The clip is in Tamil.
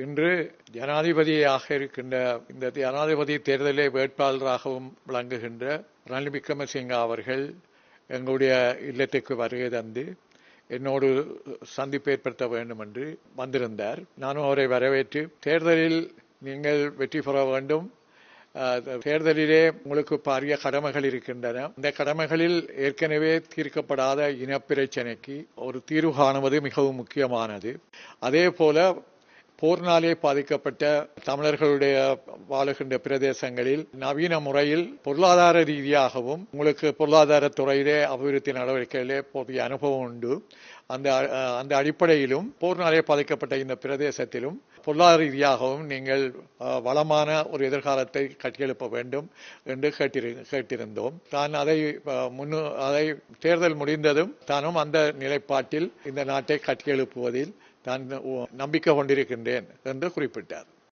இன்று ஜனாதிபதியாக இருக்கின்ற இந்த ஜனாதிபதி தேர்தலிலே வேட்பாளராகவும் விளங்குகின்ற ரணில் விக்ரமசிங்க அவர்கள் எங்களுடைய இல்லத்துக்கு வருகை தந்து என்னோடு சந்திப்பு ஏற்படுத்த வேண்டும் என்று வந்திருந்தார். நானும் அவரை வரவேற்று தேர்தலில் நீங்கள் வெற்றி பெற வேண்டும், தேர்தலிலே உங்களுக்கு பாரிய கடமைகள் இருக்கின்றன, இந்த கடமைகளில் ஏற்கனவே தீர்க்கப்படாத இனப்பிரச்சனைக்கு ஒரு தீர்வு காணுவது மிகவும் முக்கியமானது. அதே போல போர்னாலே பாதிக்கப்பட்ட தமிழர்களுடைய வாழுகின்ற பிரதேசங்களில் நவீன முறையில் பொருளாதார ரீதியாகவும் உங்களுக்கு பொருளாதார துறையிலே அபிவிருத்தி நடவடிக்கைகளிலே போதிய அனுபவம் உண்டு. அந்த அடிப்படையிலும் போர்னாலே பாதிக்கப்பட்ட இந்த பிரதேசத்திலும் பொருளாதார ரீதியாகவும் நீங்கள் வளமான ஒரு எதிர்காலத்தை கட்டியெழுப்ப வேண்டும் என்று கேட்டிருந்தோம். தான் அதை தேர்தல் முடிந்ததும் தானும் அந்த நிலைப்பாட்டில் இந்த நாட்டை கட்டியெழுப்புவதில் நான் நம்பிக்கை கொண்டிருக்கின்றேன் என்று குறிப்பிட்டார்.